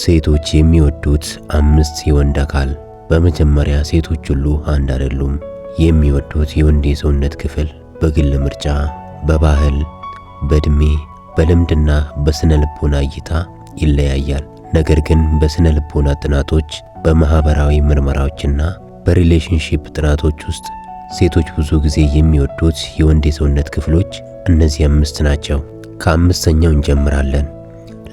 ሴቶች የሚወዱት 5 የወንድ አካል። በመጀመሪያ ሴቶች ሁሉ አንድ አይደሉም። የሚወዱት የወንድ የሰውነት ክፍል በግል ምርጫ፣ በባህል፣ በእድሜ፣ በልምድና በስነ ልቦና እይታ ይለያያል። ነገር ግን በስነ ልቦና ጥናቶች፣ በማህበራዊ ምርመራዎችና በሪሌሽንሺፕ ጥናቶች ውስጥ ሴቶች ብዙ ጊዜ የሚወዱት የወንድ የሰውነት ክፍሎች እነዚህ 5 ናቸው። ከ5ኛው እንጀምራለን።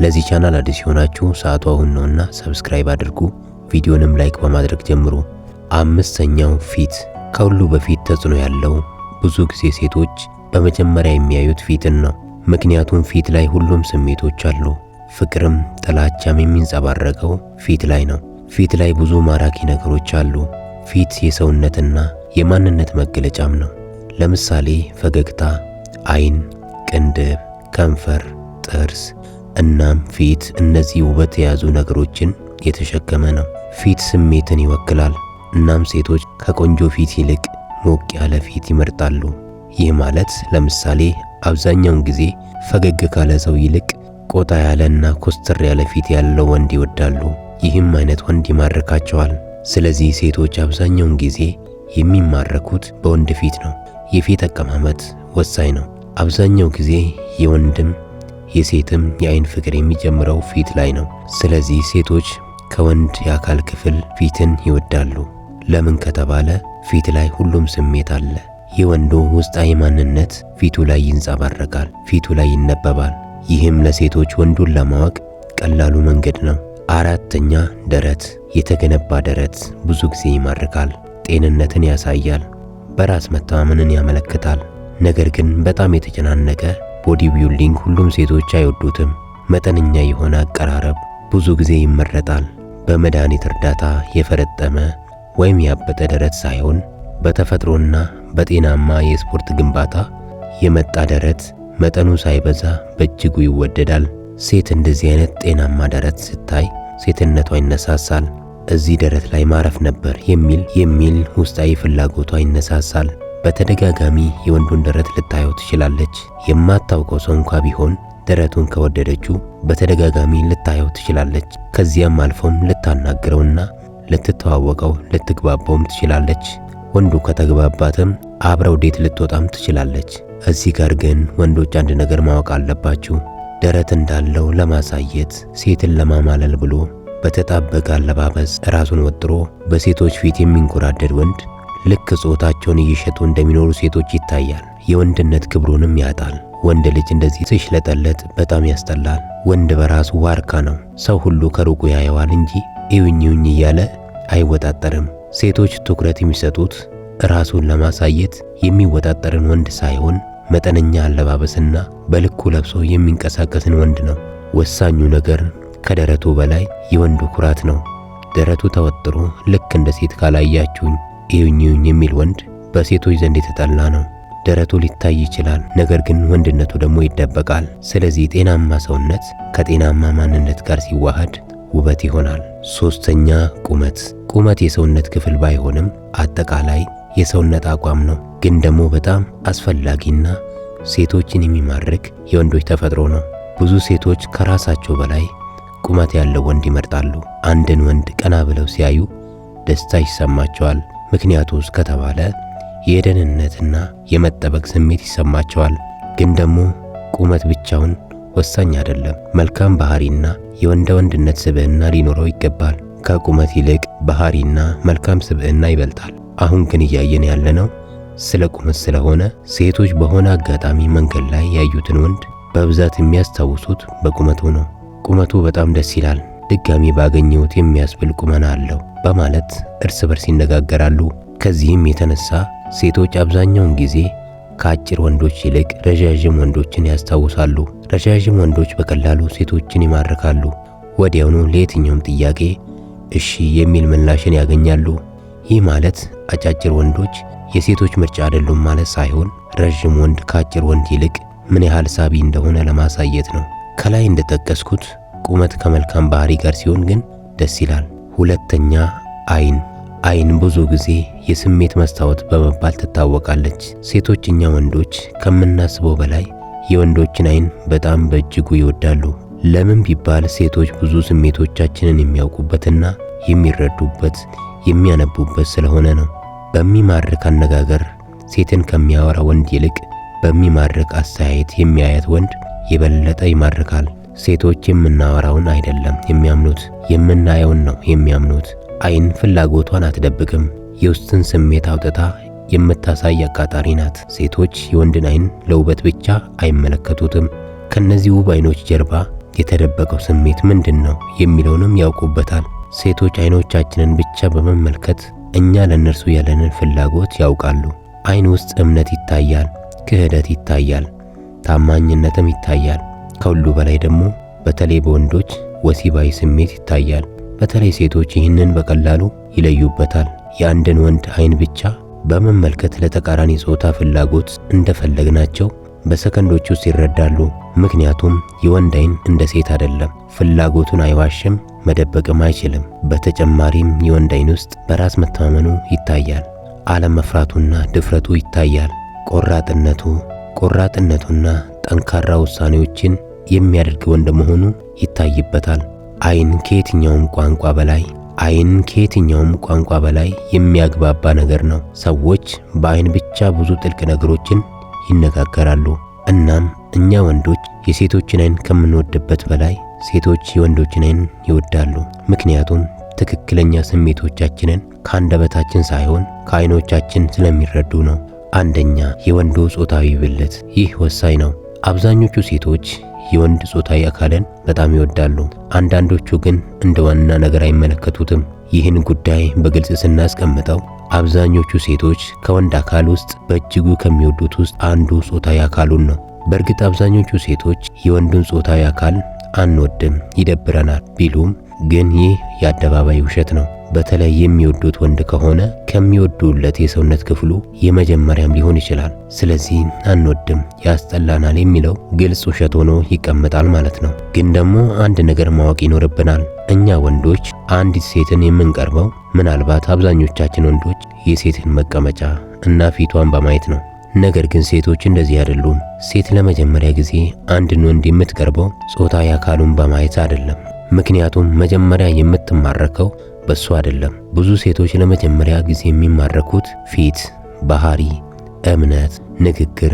ለዚህ ቻናል አዲስ የሆናችሁ ሰዓቱ አሁን ነውና ሰብስክራይብ አድርጉ። ቪዲዮንም ላይክ በማድረግ ጀምሩ። 5ኛው ፊት። ከሁሉ በፊት ተጽዕኖ ያለው ብዙ ጊዜ ሴቶች በመጀመሪያ የሚያዩት ፊትን ነው። ምክንያቱም ፊት ላይ ሁሉም ስሜቶች አሉ። ፍቅርም ጥላቻም የሚንጸባረቀው ፊት ላይ ነው። ፊት ላይ ብዙ ማራኪ ነገሮች አሉ። ፊት የሰውነትና የማንነት መገለጫም ነው። ለምሳሌ ፈገግታ፣ አይን፣ ቅንድብ፣ ከንፈር፣ ጥርስ እናም ፊት እነዚህ ውበት የያዙ ነገሮችን የተሸከመ ነው። ፊት ስሜትን ይወክላል። እናም ሴቶች ከቆንጆ ፊት ይልቅ ሞቅ ያለ ፊት ይመርጣሉ። ይህ ማለት ለምሳሌ አብዛኛውን ጊዜ ፈገግ ካለ ሰው ይልቅ ቆጣ ያለና ኮስተር ያለ ፊት ያለው ወንድ ይወዳሉ። ይህም አይነት ወንድ ይማርካቸዋል። ስለዚህ ሴቶች አብዛኛውን ጊዜ የሚማረኩት በወንድ ፊት ነው። የፊት አቀማመጥ ወሳኝ ነው። አብዛኛው ጊዜ የወንድም የሴትም የአይን ፍቅር የሚጀምረው ፊት ላይ ነው። ስለዚህ ሴቶች ከወንድ የአካል ክፍል ፊትን ይወዳሉ። ለምን ከተባለ ፊት ላይ ሁሉም ስሜት አለ። የወንዱ ውስጣዊ ማንነት ፊቱ ላይ ይንጸባረቃል፣ ፊቱ ላይ ይነበባል። ይህም ለሴቶች ወንዱን ለማወቅ ቀላሉ መንገድ ነው። 4ኛ ደረት። የተገነባ ደረት ብዙ ጊዜ ይማርካል። ጤንነትን ያሳያል፣ በራስ መተማመንን ያመለክታል። ነገር ግን በጣም የተጨናነቀ ቦዲ ቢልዲንግ ሁሉም ሴቶች አይወዱትም። መጠነኛ የሆነ አቀራረብ ብዙ ጊዜ ይመረጣል። በመድኃኒት እርዳታ የፈረጠመ ወይም ያበጠ ደረት ሳይሆን በተፈጥሮና በጤናማ የስፖርት ግንባታ የመጣ ደረት መጠኑ ሳይበዛ በእጅጉ ይወደዳል። ሴት እንደዚህ አይነት ጤናማ ደረት ስታይ ሴትነቷ ይነሳሳል። እዚህ ደረት ላይ ማረፍ ነበር የሚል ውስጣዊ ፍላጎቷ ይነሳሳል። በተደጋጋሚ የወንዱን ደረት ልታየው ትችላለች። የማታውቀው ሰው እንኳ ቢሆን ደረቱን ከወደደችው በተደጋጋሚ ልታየው ትችላለች። ከዚያም አልፎም ልታናግረውና ልትተዋወቀው ልትግባባውም ትችላለች። ወንዱ ከተግባባትም አብረው ዴት ልትወጣም ትችላለች። እዚህ ጋር ግን ወንዶች አንድ ነገር ማወቅ አለባችሁ። ደረት እንዳለው ለማሳየት ሴትን ለማማለል ብሎ በተጣበቀ አለባበስ ራሱን ወጥሮ በሴቶች ፊት የሚንጎራደድ ወንድ ልክ ጾታቸውን እየሸጡ እንደሚኖሩ ሴቶች ይታያል። የወንድነት ክብሩንም ያጣል። ወንድ ልጅ እንደዚህ ሲሽለጠለጥ በጣም ያስጠላል። ወንድ በራሱ ዋርካ ነው። ሰው ሁሉ ከሩቁ ያየዋል እንጂ እዩኝ እያለ አይወጣጠርም። ሴቶች ትኩረት የሚሰጡት ራሱን ለማሳየት የሚወጣጠርን ወንድ ሳይሆን መጠነኛ አለባበስና በልኩ ለብሶ የሚንቀሳቀስን ወንድ ነው። ወሳኙ ነገር ከደረቱ በላይ የወንዱ ኩራት ነው። ደረቱ ተወጥሮ ልክ እንደ ሴት ካላያችሁኝ እዩኝ የሚል ወንድ በሴቶች ዘንድ የተጠላ ነው። ደረቱ ሊታይ ይችላል፣ ነገር ግን ወንድነቱ ደግሞ ይደበቃል። ስለዚህ ጤናማ ሰውነት ከጤናማ ማንነት ጋር ሲዋሃድ ውበት ይሆናል። 3ኛ ቁመት። ቁመት የሰውነት ክፍል ባይሆንም አጠቃላይ የሰውነት አቋም ነው። ግን ደግሞ በጣም አስፈላጊና ሴቶችን የሚማርክ የወንዶች ተፈጥሮ ነው። ብዙ ሴቶች ከራሳቸው በላይ ቁመት ያለው ወንድ ይመርጣሉ። አንድን ወንድ ቀና ብለው ሲያዩ ደስታ ይሰማቸዋል። ምክንያቱስ ከተባለ የደህንነትና የመጠበቅ ስሜት ይሰማቸዋል። ግን ደግሞ ቁመት ብቻውን ወሳኝ አይደለም። መልካም ባህሪና የወንደ ወንድነት ስብዕና ሊኖረው ይገባል። ከቁመት ይልቅ ባህሪና መልካም ስብዕና ይበልጣል። አሁን ግን እያየን ያለነው ስለ ቁመት ስለሆነ ሴቶች በሆነ አጋጣሚ መንገድ ላይ ያዩትን ወንድ በብዛት የሚያስታውሱት በቁመቱ ነው። ቁመቱ በጣም ደስ ይላል፣ ድጋሚ ባገኘሁት የሚያስብል ቁመና አለው በማለት እርስ በርስ ይነጋገራሉ። ከዚህም የተነሳ ሴቶች አብዛኛውን ጊዜ ከአጭር ወንዶች ይልቅ ረዣዥም ወንዶችን ያስታውሳሉ። ረዣዥም ወንዶች በቀላሉ ሴቶችን ይማርካሉ። ወዲያውኑ ለየትኛውም ጥያቄ እሺ የሚል ምላሽን ያገኛሉ። ይህ ማለት አጫጭር ወንዶች የሴቶች ምርጫ አይደሉም ማለት ሳይሆን ረዥም ወንድ ከአጭር ወንድ ይልቅ ምን ያህል ሳቢ እንደሆነ ለማሳየት ነው። ከላይ እንደጠቀስኩት ቁመት ከመልካም ባህሪ ጋር ሲሆን ግን ደስ ይላል። 2ኛ አይን። አይን ብዙ ጊዜ የስሜት መስታወት በመባል ትታወቃለች። ሴቶች እኛ ወንዶች ከምናስበው በላይ የወንዶችን አይን በጣም በእጅጉ ይወዳሉ። ለምን ቢባል ሴቶች ብዙ ስሜቶቻችንን የሚያውቁበትና የሚረዱበት የሚያነቡበት ስለሆነ ነው። በሚማርክ አነጋገር ሴትን ከሚያወራ ወንድ ይልቅ በሚማርክ አስተያየት የሚያያት ወንድ የበለጠ ይማርካል። ሴቶች የምናወራውን አይደለም የሚያምኑት፣ የምናየውን ነው የሚያምኑት። አይን ፍላጎቷን አትደብቅም። የውስጥን ስሜት አውጥታ የምታሳይ አቃጣሪ ናት። ሴቶች የወንድን አይን ለውበት ብቻ አይመለከቱትም። ከነዚህ ውብ አይኖች ጀርባ የተደበቀው ስሜት ምንድን ነው የሚለውንም ያውቁበታል። ሴቶች አይኖቻችንን ብቻ በመመልከት እኛ ለነርሱ ያለንን ፍላጎት ያውቃሉ። አይን ውስጥ እምነት ይታያል፣ ክህደት ይታያል፣ ታማኝነትም ይታያል። ከሁሉ በላይ ደግሞ በተለይ በወንዶች ወሲባዊ ስሜት ይታያል። በተለይ ሴቶች ይህንን በቀላሉ ይለዩበታል። የአንድን ወንድ አይን ብቻ በመመልከት ለተቃራኒ ጾታ ፍላጎት እንደፈለግናቸው በሰከንዶች ውስጥ ይረዳሉ። ምክንያቱም የወንድ አይን እንደ ሴት አይደለም፣ ፍላጎቱን አይዋሽም፣ መደበቅም አይችልም። በተጨማሪም የወንድ አይን ውስጥ በራስ መተማመኑ ይታያል፣ አለመፍራቱና ድፍረቱ ይታያል። ቆራጥነቱና ጠንካራ ውሳኔዎችን የሚያደርግ ወንድ መሆኑ ይታይበታል። አይን ከየትኛውም ቋንቋ በላይ የሚያግባባ ነገር ነው። ሰዎች በአይን ብቻ ብዙ ጥልቅ ነገሮችን ይነጋገራሉ። እናም እኛ ወንዶች የሴቶችን አይን ከምንወድበት በላይ ሴቶች የወንዶችን አይን ይወዳሉ። ምክንያቱም ትክክለኛ ስሜቶቻችንን ከአንደበታችን ሳይሆን ከአይኖቻችን ስለሚረዱ ነው። አንደኛ፣ የወንዱ ጾታዊ ብልት። ይህ ወሳኝ ነው። አብዛኞቹ ሴቶች የወንድ ጾታዊ አካልን በጣም ይወዳሉ። አንዳንዶቹ ግን እንደ ዋና ነገር አይመለከቱትም። ይህን ጉዳይ በግልጽ ስናስቀምጠው አብዛኞቹ ሴቶች ከወንድ አካል ውስጥ በእጅጉ ከሚወዱት ውስጥ አንዱ ጾታዊ አካሉን ነው። በእርግጥ አብዛኞቹ ሴቶች የወንዱን ጾታዊ አካል አንወድም፣ ይደብረናል ቢሉም ግን ይህ የአደባባይ ውሸት ነው። በተለይ የሚወዱት ወንድ ከሆነ ከሚወዱለት የሰውነት ክፍሉ የመጀመሪያም ሊሆን ይችላል። ስለዚህ አንወድም፣ ያስጠላናል የሚለው ግልጽ ውሸት ሆኖ ይቀመጣል ማለት ነው። ግን ደግሞ አንድ ነገር ማወቅ ይኖርብናል። እኛ ወንዶች አንዲት ሴትን የምንቀርበው ምናልባት አብዛኞቻችን ወንዶች የሴትን መቀመጫ እና ፊቷን በማየት ነው። ነገር ግን ሴቶች እንደዚህ አይደሉም። ሴት ለመጀመሪያ ጊዜ አንድን ወንድ የምትቀርበው ጾታዊ አካሉን በማየት አይደለም። ምክንያቱም መጀመሪያ የምትማረከው በሱ አይደለም። ብዙ ሴቶች ለመጀመሪያ ጊዜ የሚማረኩት ፊት፣ ባህሪ፣ እምነት፣ ንግግር፣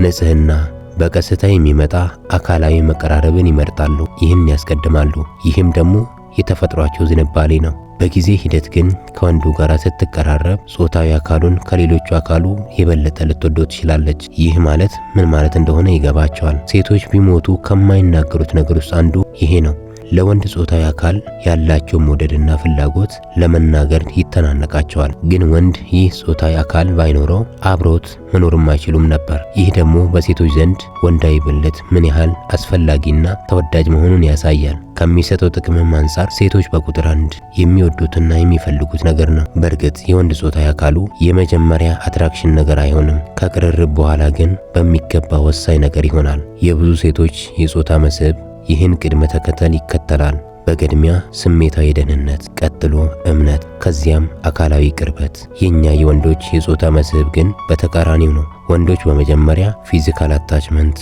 ንጽህና፣ በቀስታ የሚመጣ አካላዊ መቀራረብን ይመርጣሉ። ይህን ያስቀድማሉ። ይህም ደግሞ የተፈጥሯቸው ዝንባሌ ነው። በጊዜ ሂደት ግን ከወንዱ ጋር ስትቀራረብ ጾታዊ አካሉን ከሌሎቹ አካሉ የበለጠ ልትወደው ትችላለች። ይህ ማለት ምን ማለት እንደሆነ ይገባቸዋል። ሴቶች ቢሞቱ ከማይናገሩት ነገር ውስጥ አንዱ ይሄ ነው። ለወንድ ጾታዊ አካል ያላቸው መውደድና ፍላጎት ለመናገር ይተናነቃቸዋል። ግን ወንድ ይህ ጾታዊ አካል ባይኖረው አብሮት መኖርም አይችሉም ነበር። ይህ ደግሞ በሴቶች ዘንድ ወንዳዊ ብልት ምን ያህል አስፈላጊና ተወዳጅ መሆኑን ያሳያል። ከሚሰጠው ጥቅምም አንጻር ሴቶች በቁጥር አንድ የሚወዱትና የሚፈልጉት ነገር ነው። በእርግጥ የወንድ ጾታዊ አካሉ የመጀመሪያ አትራክሽን ነገር አይሆንም። ከቅርርብ በኋላ ግን በሚገባ ወሳኝ ነገር ይሆናል። የብዙ ሴቶች የጾታ መስህብ ይህን ቅድመ ተከተል ይከተላል። በቅድሚያ ስሜታዊ ደህንነት፣ ቀጥሎ እምነት፣ ከዚያም አካላዊ ቅርበት። የኛ የወንዶች የጾታ መስህብ ግን በተቃራኒው ነው። ወንዶች በመጀመሪያ ፊዚካል አታችመንት፣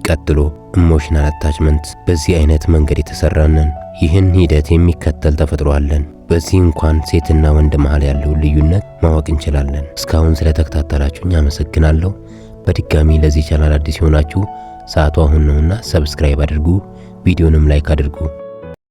ቀጥሎ ኢሞሽናል አታችመንት። በዚህ አይነት መንገድ የተሰራንን ይህን ሂደት የሚከተል ተፈጥሮ አለን። በዚህ እንኳን ሴትና ወንድ መሃል ያለውን ልዩነት ማወቅ እንችላለን። እስካሁን ስለተከታተላችሁኝ አመሰግናለሁ። በድጋሚ ለዚህ ቻናል አዲስ የሆናችሁ ሰዓቱ አሁን ነውና ሰብስክራይብ አድርጉ፣ ቪዲዮንም ላይክ አድርጉ።